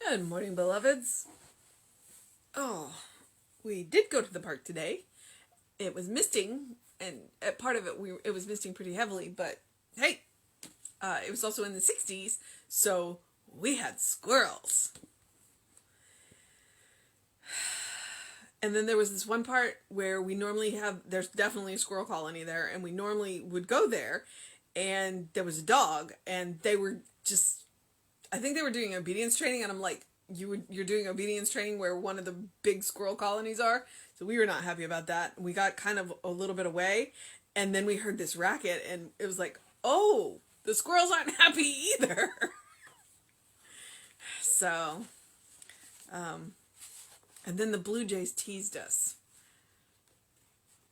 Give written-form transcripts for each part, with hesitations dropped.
Good morning, beloveds. Oh, we did go to the park today. It was misting, and at part of it was misting pretty heavily, but hey, it was also in the 60s, so we had squirrels. And then there was this one part where there's definitely a squirrel colony there, and we normally would go there, and there was a dog, and they were just, I think they were doing obedience training, and I'm like, you're doing obedience training where one of the big squirrel colonies are. So we were not happy about that. We got kind of a little bit away, and then we heard this racket, and it was like, oh, the squirrels aren't happy either. So, and then the Blue Jays teased us.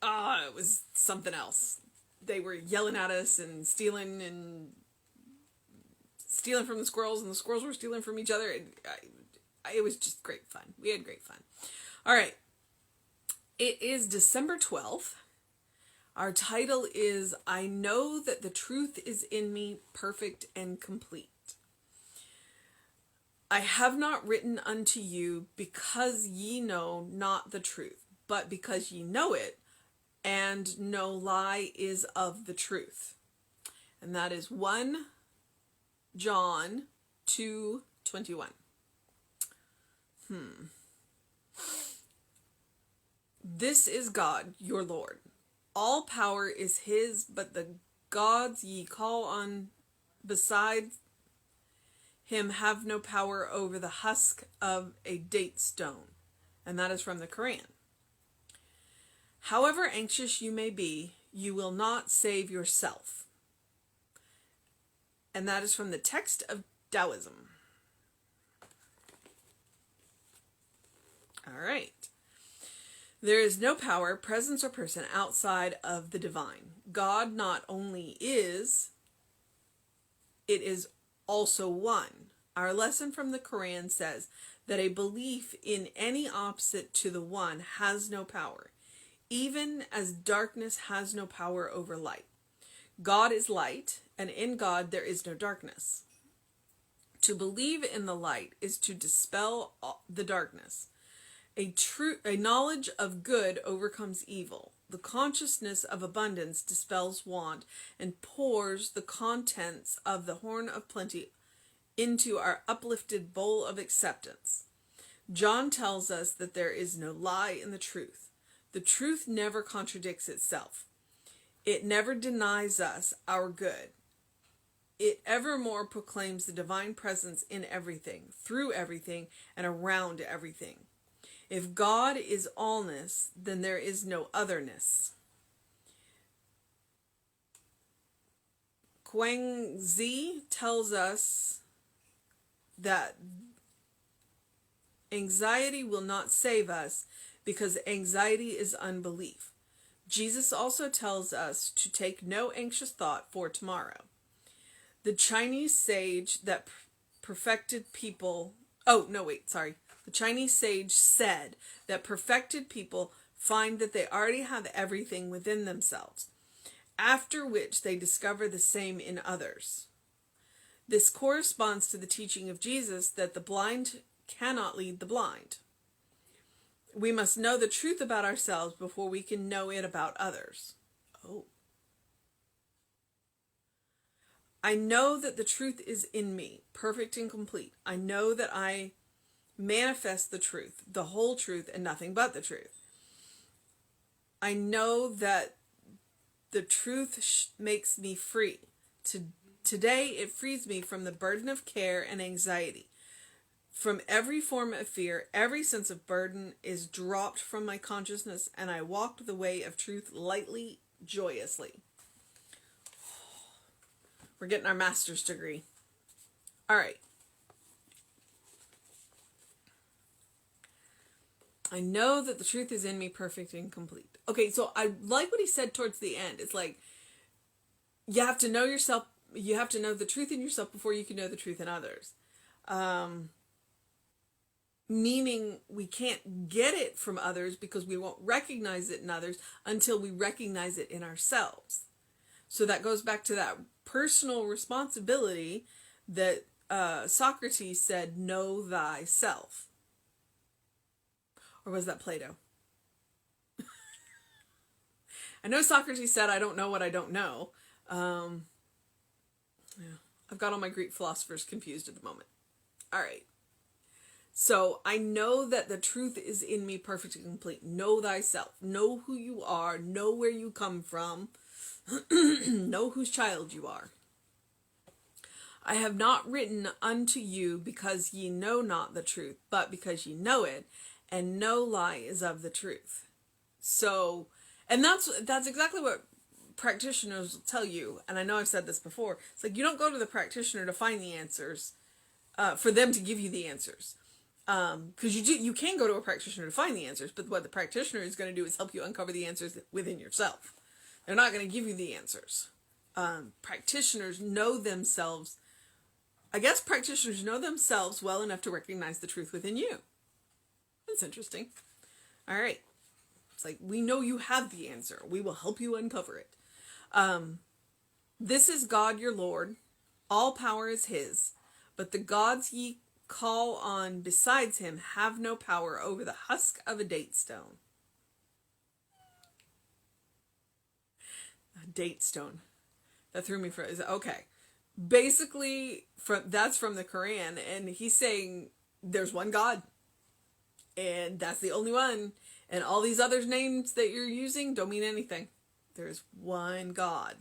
It was something else. They were yelling at us and stealing from the squirrels, and the squirrels were stealing from each other. It was just great fun. We had great fun. All right. It is December 12th. Our title is I Know That the Truth is in Me, Perfect and Complete. I have not written unto you because ye know not the truth, but because ye know it, and no lie is of the truth. And that is 1 John 2:21. This is God, your Lord. All power is his, but the gods ye call on besides him have no power over the husk of a date stone. And that is from the Quran. However anxious you may be, you will not save yourself. And that is from the text of Taoism. All right. There is no power, presence, or person outside of the divine. God not only is, it is also one. Our lesson from the Quran says that a belief in any opposite to the one has no power, even as darkness has no power over light. God is light, and in God there is no darkness. To believe in the light is to dispel the darkness. A knowledge of good overcomes evil. The consciousness of abundance dispels want and pours the contents of the horn of plenty into our uplifted bowl of acceptance. John tells us that there is no lie in the truth. The truth never contradicts itself. It never denies us our good. It evermore proclaims the divine presence in everything, through everything, and around everything. If God is allness, then there is no otherness. Zhuangzi tells us that anxiety will not save us because anxiety is unbelief. Jesus also tells us to take no anxious thought for tomorrow. The Chinese sage that perfected people... The Chinese sage said that perfected people find that they already have everything within themselves, after which they discover the same in others. This corresponds to the teaching of Jesus that the blind cannot lead the blind. We must know the truth about ourselves before we can know it about others. I know that the truth is in me, perfect and complete. I know that I manifest the truth, the whole truth, and nothing but the truth. I know that the truth makes me free. Today it frees me from the burden of care and anxiety. From every form of fear, every sense of burden is dropped from my consciousness, and I walk the way of truth lightly, joyously. We're getting our master's degree. All right. I know that the truth is in me, perfect and complete. Okay, so I like what he said towards the end. It's like, you have to know yourself, you have to know the truth in yourself before you can know the truth in others. Meaning we can't get it from others because we won't recognize it in others until we recognize it in ourselves. So that goes back to that personal responsibility that Socrates said, know thyself. Or was that Plato? I know Socrates said, I don't know what I don't know. Yeah, I've got all my Greek philosophers confused at the moment. All right. So I know that the truth is in me perfect and complete. Know thyself. Know who you are. Know where you come from. Know whose child you are. I have not written unto you because ye know not the truth, but because ye know it, and no lie is of the truth. So, and that's exactly what practitioners will tell you. And I know I've said this before. It's like you don't go to the practitioner to find the answers, for them to give you the answers. Because you can go to a practitioner to find the answers, but what the practitioner is going to do is help you uncover the answers within yourself. They're not going to give you the answers. Practitioners know themselves. I guess practitioners know themselves well enough to recognize the truth within you. That's interesting. All right. It's like, we know you have the answer. We will help you uncover it. This is God your Lord. All power is his. But the gods ye call on besides him have no power over the husk of a date stone. A date stone. That threw me for, okay. Basically, that's from the Quran, and he's saying there's one God, and that's the only one, and all these other names that you're using don't mean anything. There's one God.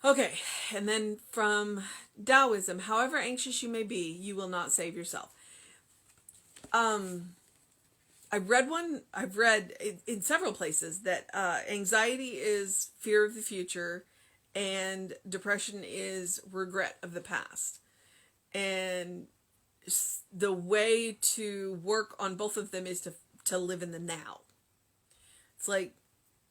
Okay, and then from Taoism, however anxious you may be, you will not save yourself. I've read in several places that anxiety is fear of the future, and depression is regret of the past. And the way to work on both of them is to live in the now. It's like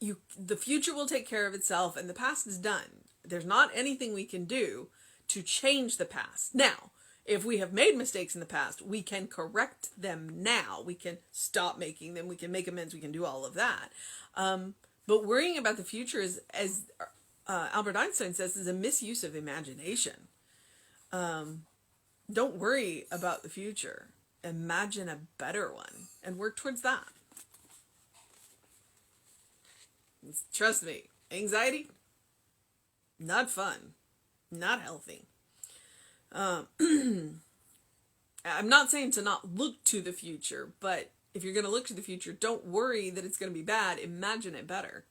the future will take care of itself, and the past is done. There's not anything we can do to change the past. Now, if we have made mistakes in the past, we can correct them now. We can stop making them. We can make amends. We can do all of that. But worrying about the future is, as Albert Einstein says, is a misuse of imagination. Don't worry about the future. Imagine a better one and work towards that. Trust me, anxiety, not fun, not healthy. I'm not saying to not look to the future, but if you're going to look to the future, don't worry that it's going to be bad. Imagine it better.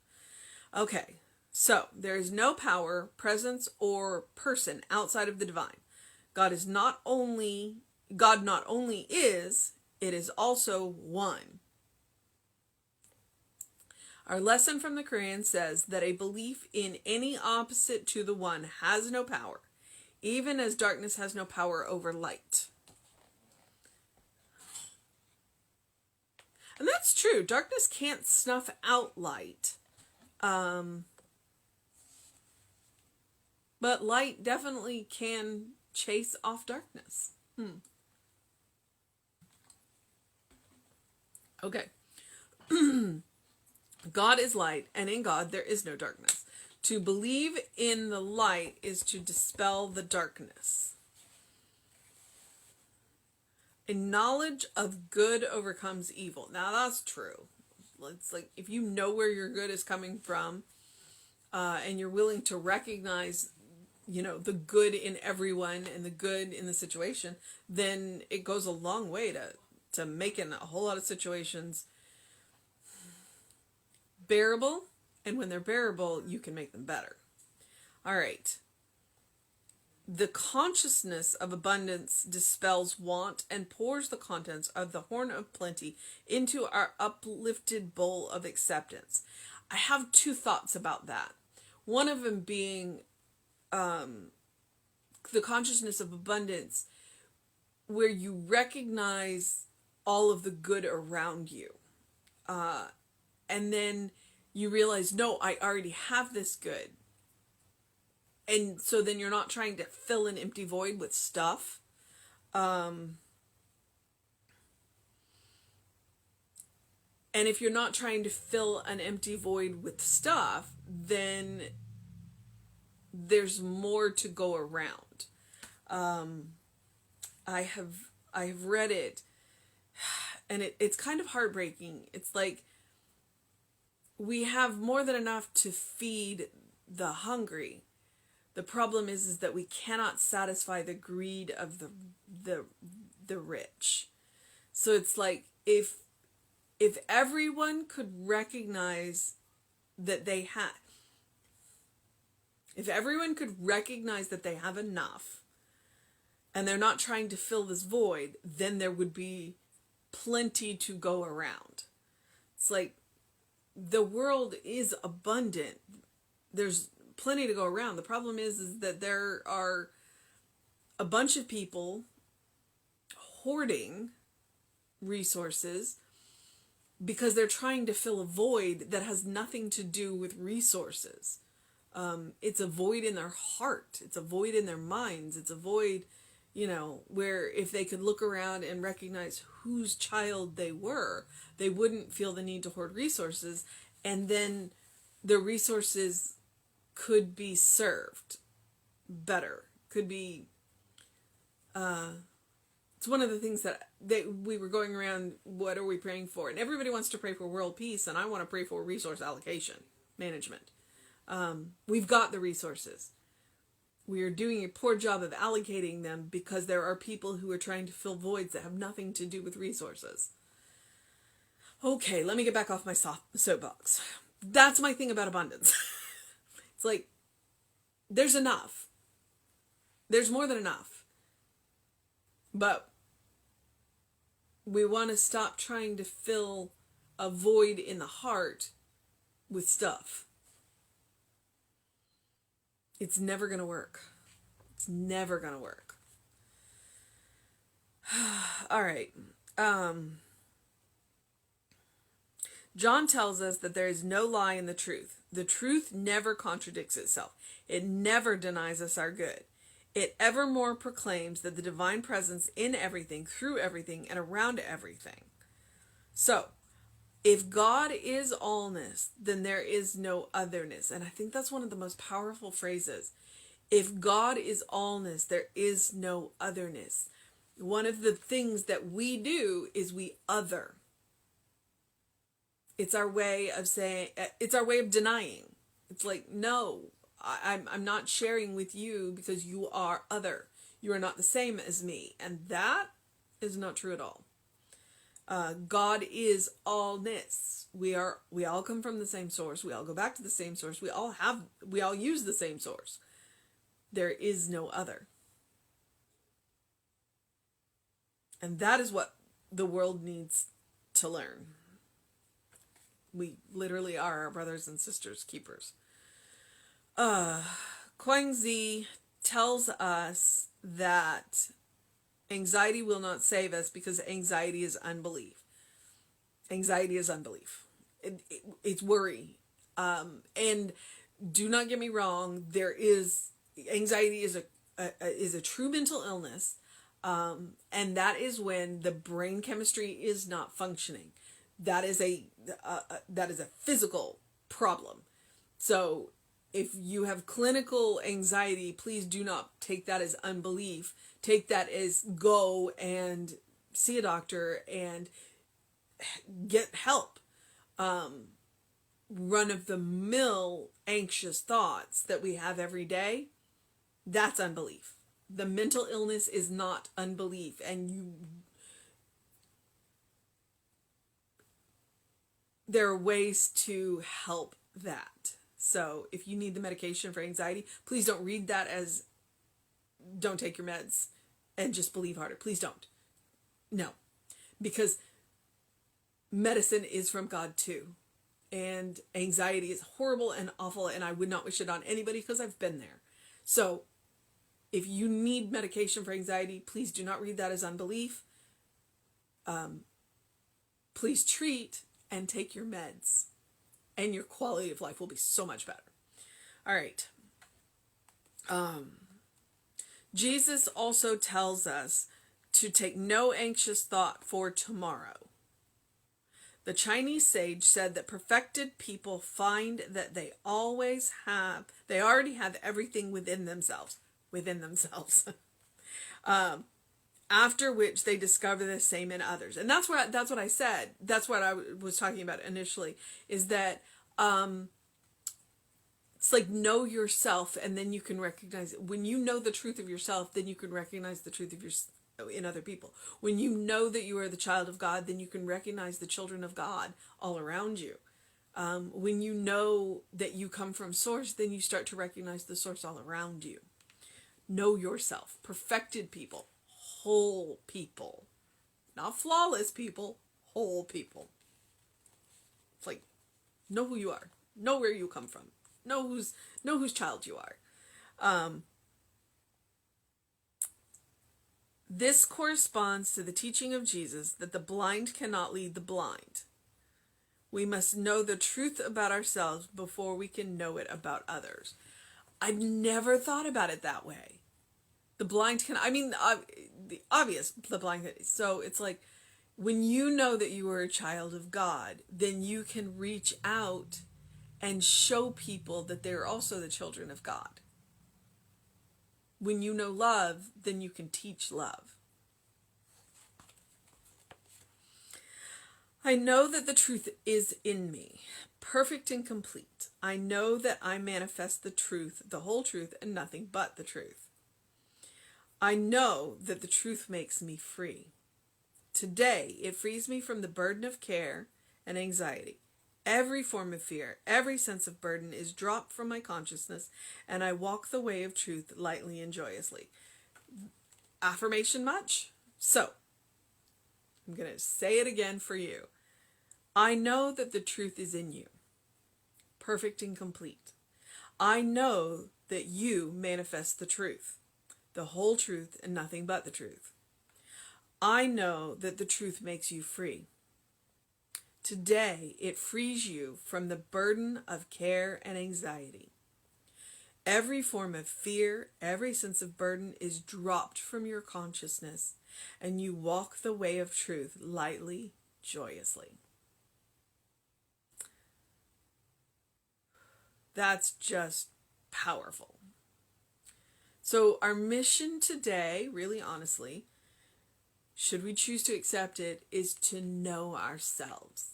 Okay, so there is no power, presence, or person outside of the divine. God not only is, it is also one. Our lesson from the Quran says that a belief in any opposite to the one has no power, even as darkness has no power over light. And that's true. Darkness can't snuff out light. But light definitely can chase off darkness. Okay. God is light, and in God there is no darkness. To believe in the light is to dispel the darkness. A knowledge of good overcomes evil. Now that's true. It's like if you know where your good is coming from, and you're willing to recognize, the good in everyone and the good in the situation, then it goes a long way to making a whole lot of situations bearable, and when they're bearable, you can make them better. All right. The consciousness of abundance dispels want and pours the contents of the horn of plenty into our uplifted bowl of acceptance. I have two thoughts about that. One of them being the consciousness of abundance, where you recognize all of the good around you. And then you realize, no, I already have this good. And so then you're not trying to fill an empty void with stuff. And if you're not trying to fill an empty void with stuff, then there's more to go around. I have read it, and it's kind of heartbreaking. It's like we have more than enough to feed the hungry. The problem is that we cannot satisfy the greed of the rich. So it's like if everyone could recognize that they have, if everyone could recognize that they have enough and they're not trying to fill this void, then there would be plenty to go around. It's like the world is abundant. There's plenty to go around. The problem is that there are a bunch of people hoarding resources because they're trying to fill a void that has nothing to do with resources. It's a void in their heart. It's a void in their minds. It's a void, where if they could look around and recognize whose child they were, they wouldn't feel the need to hoard resources, and then the resources could be served better. Could be, it's one of the things that we were going around, what are we praying for? And everybody wants to pray for world peace, and I want to pray for resource allocation management. We've got the resources. We are doing a poor job of allocating them because there are people who are trying to fill voids that have nothing to do with resources. Okay, let me get back off my soapbox. That's my thing about abundance. It's like, there's enough. There's more than enough. But we want to stop trying to fill a void in the heart with stuff. It's never going to work. It's never going to work. All right. John tells us that there is no lie in the truth. The truth never contradicts itself. It never denies us our good. It evermore proclaims that the divine presence in everything, through everything, and around everything. So, if God is allness, then there is no otherness. And I think that's one of the most powerful phrases. If God is allness, there is no otherness. One of the things that we do is we other. It's our way of saying, it's our way of denying. It's like, no, I'm not sharing with you because you are other. You are not the same as me. And that is not true at all. God is allness. We all come from the same source. We all go back to the same source. We all use the same source. There is no other. And that is what the world needs to learn. We literally are our brothers and sisters keepers. Kuang-zi tells us that anxiety will not save us because anxiety is unbelief. Anxiety is unbelief. It's worry. And do not get me wrong. Anxiety is a true mental illness. And that is when the brain chemistry is not functioning. That is a physical problem. So if you have clinical anxiety, please do not take that as unbelief. Take that as go and see a doctor and get help. Run-of-the-mill anxious thoughts that we have every day, that's unbelief. The mental illness is not unbelief, and there are ways to help that. So if you need the medication for anxiety, please don't read that as don't take your meds and just believe harder. Please don't. No. Because medicine is from God too. And anxiety is horrible and awful, and I would not wish it on anybody because I've been there. So if you need medication for anxiety, please do not read that as unbelief. Please treat and take your meds, and your quality of life will be so much better. All right. Jesus also tells us to take no anxious thought for tomorrow. The Chinese sage said that perfected people find that they already have everything within themselves. After which they discover the same in others. And that's what I said. That's what I was talking about initially, is that it's like, know yourself, and then you can recognize it. When you know the truth of yourself, then you can recognize the truth of in other people. When you know that you are the child of God, then you can recognize the children of God all around you. When you know that you come from source, then you start to recognize the source all around you. Know yourself. Perfected people. Whole people. Not flawless people. Whole people. It's like, know who you are. Know where you come from. Know whose child you are. This corresponds to the teaching of Jesus that the blind cannot lead the blind. We must know the truth about ourselves before we can know it about others. I've never thought about it that way. The blind can, the obvious, the blind. So it's like, when you know that you are a child of God, then you can reach out and show people that they're also the children of God. When you know love, then you can teach love. I know that the truth is in me, perfect and complete. I know that I manifest the truth, the whole truth, and nothing but the truth. I know that the truth makes me free. Today, it frees me from the burden of care and anxiety. Every form of fear, every sense of burden is dropped from my consciousness, and I walk the way of truth lightly and joyously. Affirmation much? So, I'm going to say it again for you. I know that the truth is in you, perfect and complete. I know that you manifest the truth, the whole truth, and nothing but the truth. I know that the truth makes you free. Today, it frees you from the burden of care and anxiety. Every form of fear, every sense of burden is dropped from your consciousness, and you walk the way of truth lightly, joyously. That's just powerful. So our mission today, really honestly, should we choose to accept it, is to know ourselves,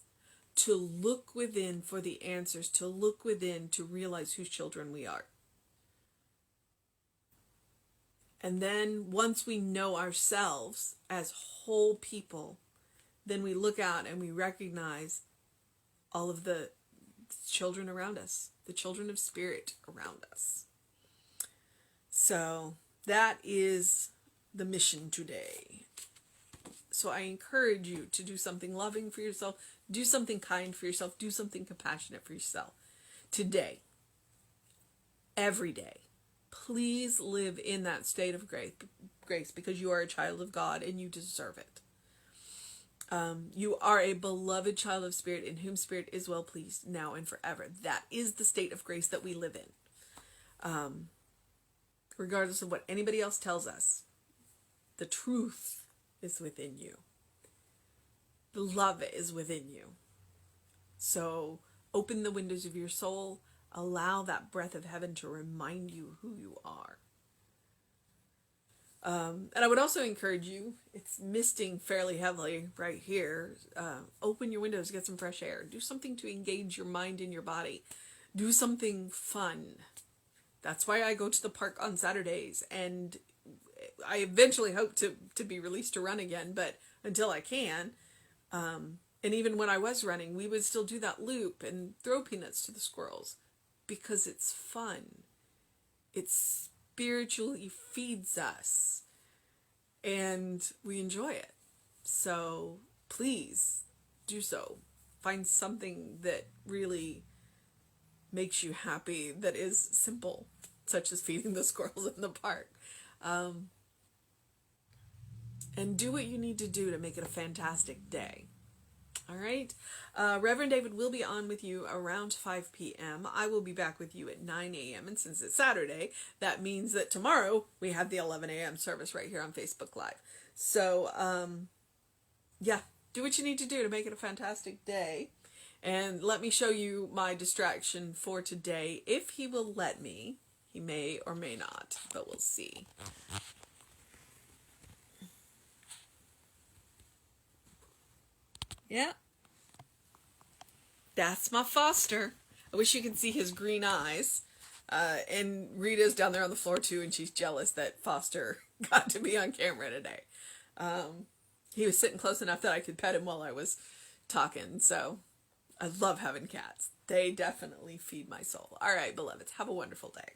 to look within for the answers, to look within to realize whose children we are. And then once we know ourselves as whole people, then we look out and we recognize all of the children around us, the children of spirit around us. So that is the mission today. So I encourage you to do something loving for yourself, do something kind for yourself, do something compassionate for yourself today, every day. Please live in that state of grace, because you are a child of God and you deserve it. You are a beloved child of spirit, in whom spirit is well pleased now and forever. That is the state of grace that we live in. Regardless of what anybody else tells us, the truth is within you. The love is within you. So open the windows of your soul. Allow that breath of heaven to remind you who you are. And I would also encourage you, it's misting fairly heavily right here. Open your windows, get some fresh air. Do something to engage your mind and your body. Do something fun. That's why I go to the park on Saturdays, and I eventually hope to be released to run again, but until I can, and even when I was running, we would still do that loop and throw peanuts to the squirrels, because it's fun. It spiritually feeds us, and we enjoy it. So please do so. Find something that really makes you happy, that is simple, such as feeding the squirrels in the park. And do what you need to do to make it a fantastic day. All right. Reverend David will be on with you around 5 p.m. I will be back with you at 9 a.m. And since it's Saturday, that means that tomorrow we have the 11 a.m. service right here on Facebook Live. So, yeah, do what you need to do to make it a fantastic day. And let me show you my distraction for today. If he will let me, he may or may not, but we'll see. Yeah. That's my Foster. I wish you could see his green eyes. And Rita's down there on the floor too, and she's jealous that Foster got to be on camera today. He was sitting close enough that I could pet him while I was talking, so I love having cats. They definitely feed my soul. All right, beloveds, have a wonderful day.